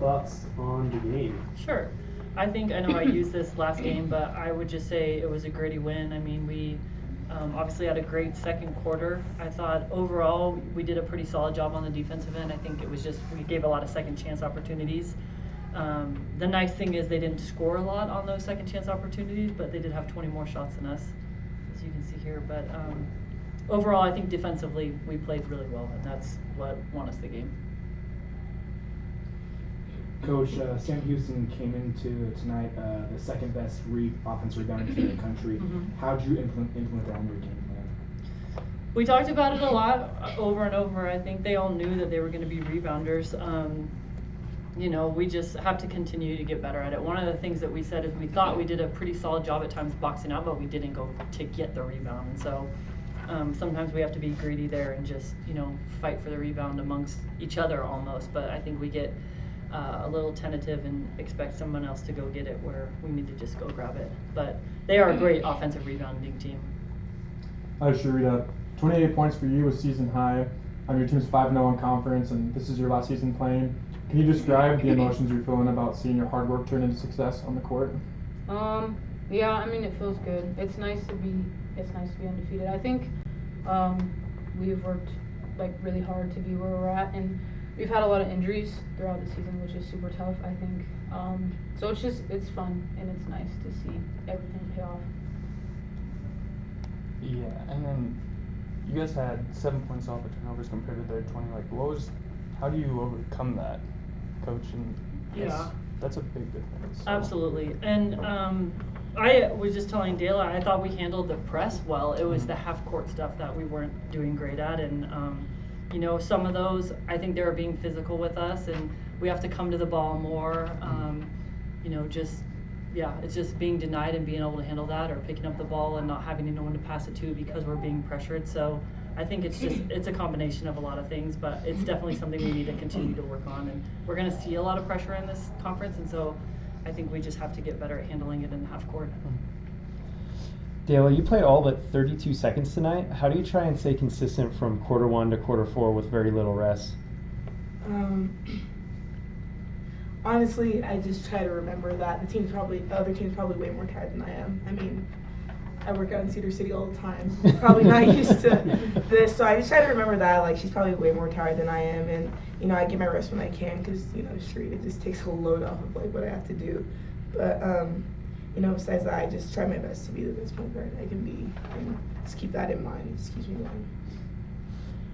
thoughts on the game? Sure. I know I used this last game, but I would just say it was a gritty win. I mean, we obviously had a great second quarter. I thought overall we did a pretty solid job on the defensive end. I think it was just we gave a lot of second chance opportunities. The nice thing is they didn't score a lot on those second chance opportunities, but they did have 20 more shots than us, as you can see here. But overall, I think defensively we played really well, and that's what won us the game. Coach, Sam Houston came into tonight the second best offense rebounder team in the country. Mm-hmm. How did you implement that in your game plan? We talked about it a lot over and over. I think they all knew that they were going to be rebounders. We just have to continue to get better at it. One of the things that we said is we thought we did a pretty solid job at times boxing out, but we didn't go to get the rebound. And so sometimes we have to be greedy there and just, fight for the rebound amongst each other almost. But I think we get a little tentative and expect someone else to go get it where we need to just go grab it. But they are a great offensive rebounding team. Hi, Sharita. 28 points for you was season high. Your team's 5-0 in conference, and this is your last season playing. Can you describe the emotions you're feeling about seeing your hard work turn into success on the court? Yeah, I mean, it feels good. It's nice to be undefeated. I think we've worked really hard to be where we're at, and we've had a lot of injuries throughout the season, which is super tough, I think. So it's fun and it's nice to see everything pay off. Yeah, and then you guys had 7 points off of turnovers compared to their 20. How do you overcome that, Coach? And that's a big difference. So. Absolutely. And I was just telling Dayla, I thought we handled the press well. It was the half-court stuff that we weren't doing great at. And, some of those, I think they were being physical with us, and we have to come to the ball more. It's just being denied and being able to handle that, or picking up the ball and not having no one to pass it to because we're being pressured. So I think it's a combination of a lot of things, but it's definitely something we need to continue to work on. And we're going to see a lot of pressure in this conference, and so I think we just have to get better at handling it in the half court. Dayla, you played all but 32 seconds tonight. How do you try and stay consistent from quarter 1 to quarter 4 with very little rest? Honestly, I just try to remember that the other team's probably way more tired than I am. I mean, I work out in Cedar City all the time. Probably not used to this, so I just try to remember that she's probably way more tired than I am, and I get my rest when I can because it just takes a load off of what I have to do. But besides that, I just try my best to be the best point guard I can be, and just keep that in mind. It just keeps me going.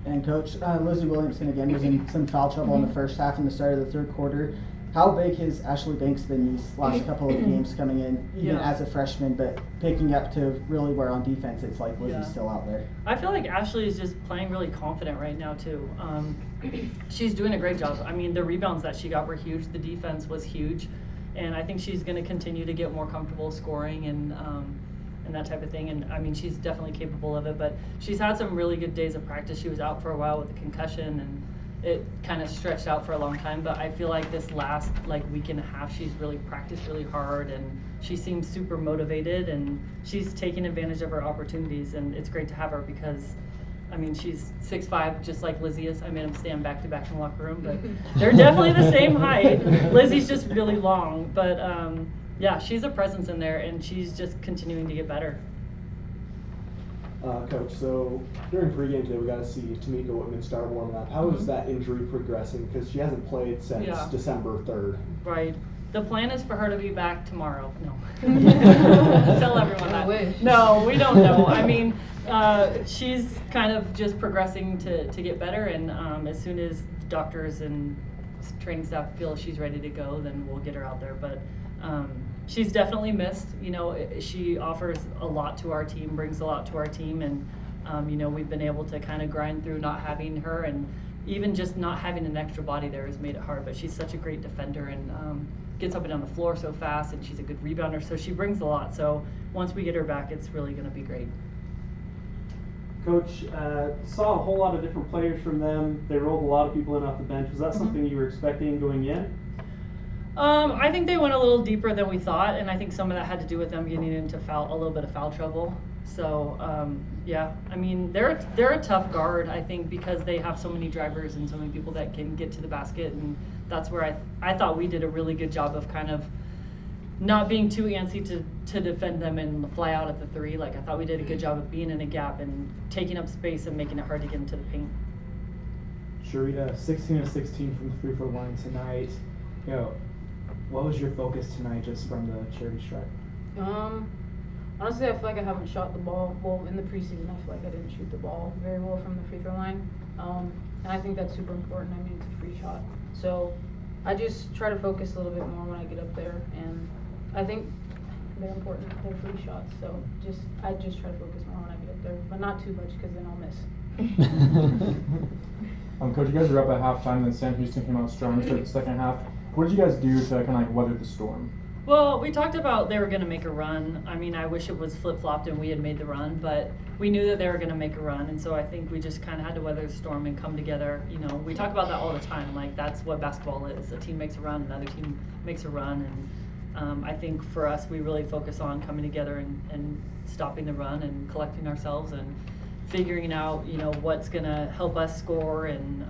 And Coach, Lizzie Williamson again was in some foul trouble in the first half and the start of the third quarter. How big has Ashley Banks been these last couple of games coming in, even as a freshman, but picking up to really where on defense it's like Lizzie's still out there? I feel like Ashley is just playing really confident right now too. She's doing a great job. I mean, the rebounds that she got were huge. The defense was huge, and I think she's going to continue to get more comfortable scoring and that type of thing. And I mean, she's definitely capable of it. But she's had some really good days of practice. She was out for a while with a concussion, and it kind of stretched out for a long time, but I feel like this last week and a half she's really practiced really hard, and she seems super motivated, and she's taking advantage of her opportunities, and it's great to have her because I mean, she's 6'5", just like Lizzie is. I made them stand back to back in the locker room, but they're definitely the same height. Lizzie's just really long, but she's a presence in there, and she's just continuing to get better. Coach, so during pregame today, we got to see Tamika Whitman start warming up. How is that injury progressing? Because she hasn't played since December 3rd. Right. The plan is for her to be back tomorrow. No. Tell everyone that. No, we don't know. I mean, she's kind of just progressing to get better, and as soon as doctors and training staff feel she's ready to go, then we'll get her out there. But she's definitely missed. She offers a lot to our team, brings a lot to our team, and we've been able to kind of grind through not having her, and even just not having an extra body there has made it hard. But she's such a great defender, and gets up and down the floor so fast, and she's a good rebounder, so she brings a lot. So once we get her back, it's really going to be great. Coach, saw a whole lot of different players from them. They rolled a lot of people in off the bench. Was that something you were expecting going in? I think they went a little deeper than we thought, and I think some of that had to do with them getting into a little bit of foul trouble. So I mean, they're a tough guard, I think, because they have so many drivers and so many people that can get to the basket, and that's where I thought we did a really good job of kind of not being too antsy to defend them and fly out at the 3. Like, I thought we did a good job of being in a gap and taking up space and making it hard to get into the paint. Sharita, 16 of 16 from the free throw line tonight. You know, what was your focus tonight just from the charity stripe? Honestly, I feel like I haven't shot the ball well in the preseason. I feel like I didn't shoot the ball very well from the free throw line, and I think that's super important. I mean, it's a free shot, so I just try to focus a little bit more when I get up there, and I think they're important. They're free shots, so I just try to focus more when I get up there, but not too much because then I'll miss. Coach, you guys were up at halftime, then Sam Houston came out strong to start the second half. What did you guys do to kind of like weather the storm? Well, we talked about they were going to make a run. I mean, I wish it was flip-flopped and we had made the run, but we knew that they were going to make a run, and so I think we just kind of had to weather the storm and come together. You know, we talk about that all the time. Like, that's what basketball is. A team makes a run, another team makes a run, and I think for us, we really focus on coming together and stopping the run and collecting ourselves and figuring out, you know, what's going to help us score and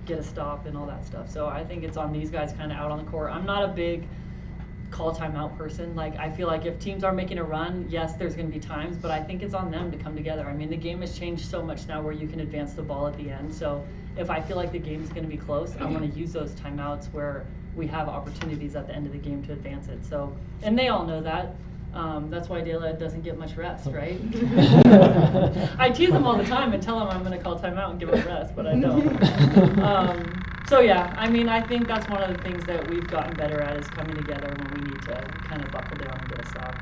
get a stop and all that stuff. So I think it's on these guys kind of out on the court. I'm not a big call timeout person. Like, I feel like if teams are making a run, yes, there's going to be times, but I think it's on them to come together. I mean, the game has changed so much now where you can advance the ball at the end. So if I feel like the game's going to be close, I want to use those timeouts where we have opportunities at the end of the game to advance it. So, and they all know that. That's why Dela doesn't get much rest, right? I tease them all the time and tell them I'm going to call timeout and give them rest, but I don't. So yeah, I mean, I think that's one of the things that we've gotten better at is coming together when we need to kind of buckle down and get a stop.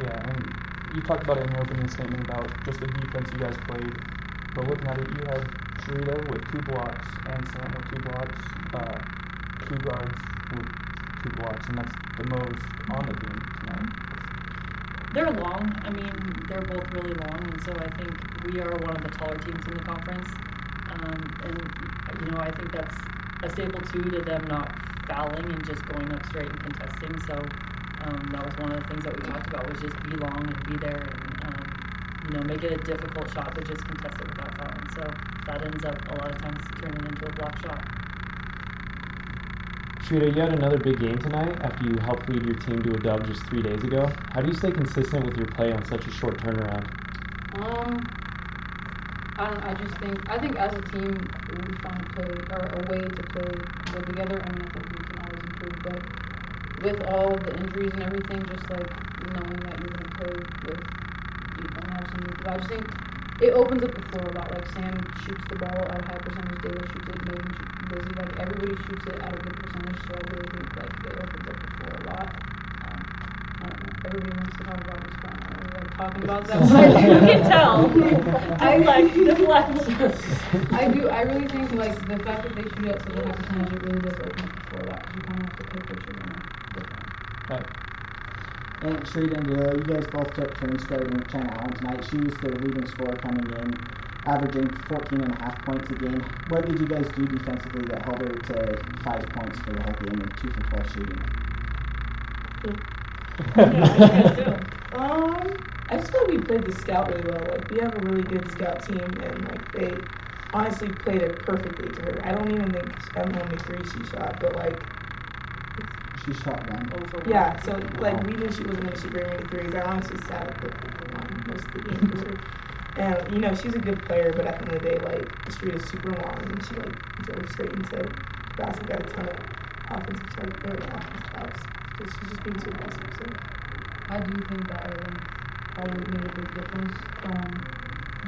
Yeah, and you talked about it in your opening statement about just the defense you guys played, but looking at it, you had Sharita with 2 blocks and Sam with 2 blocks, 2 guards with 2 blocks, and that's the most on the team tonight. They're long. I mean, they're both really long, and so I think we are one of the taller teams in the conference. And, you know, I think that's a staple, too, to them not fouling and just going up straight and contesting. So that was one of the things that we talked about was just be long and be there and, you know, make it a difficult shot, but just contest it without fouling. So that ends up a lot of times turning into a block shot. Sharita, you had another big game tonight after you helped lead your team to a dub just 3 days ago. How do you stay consistent with your play on such a short turnaround? I think as a team we found a way to play good together. I mean, I think we can always improve, but with all the injuries and everything, just like knowing that you're gonna play with, you don't have some new people. I just think it opens up the floor a lot. Like, Sam shoots the ball at a high percentage, Dela shoots it, Megan shoots it, Lizzie, like everybody shoots it at a good percentage, so I really think like it opens up the floor a lot. I don't know, everybody wants to talk about this point. I don't really like talking about that, but you can tell. Deflect. I really think like the fact that they shoot at such a high percentage, it really does open up the floor a lot because you kind of have to pick what you're gonna defend. Right. And Sharita and Dela, you guys both took turns guarding China Allen tonight. She was the leading scorer coming in, averaging 14.5 points a game. What did you guys do defensively that held her to 5 points for the whole game and 2 for 12 shooting? I just thought we played the scout really well. Like, we have a really good scout team, and like they honestly played it perfectly to her. I don't even think how many threes she shot, but like She shot 1. yeah. So like we knew she wasn't going to shoot very many threes. I honestly sat at the line most of the game for her. And you know, she's a good player, but at the end of the day, like, the street is super long, and she like drove straight into basket, got a ton of offensive fouls. She's just being too aggressive. So I do think that probably made a big difference.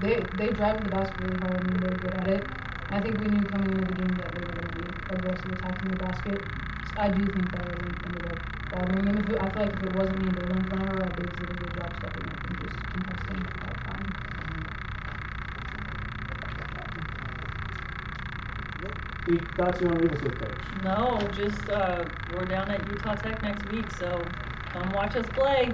They drive the basket really hard. I mean, they're good at it. I think we knew coming into the game that they were going to be aggressive attacking the basket. So I do think that ended up bothering him. I feel like if it wasn't me and Dylan in front of her, I think did a good job stepping up and just contesting without fouling. Any thoughts you want to leave us with, Coach? No, just we're down at Utah Tech next week, so come watch us play.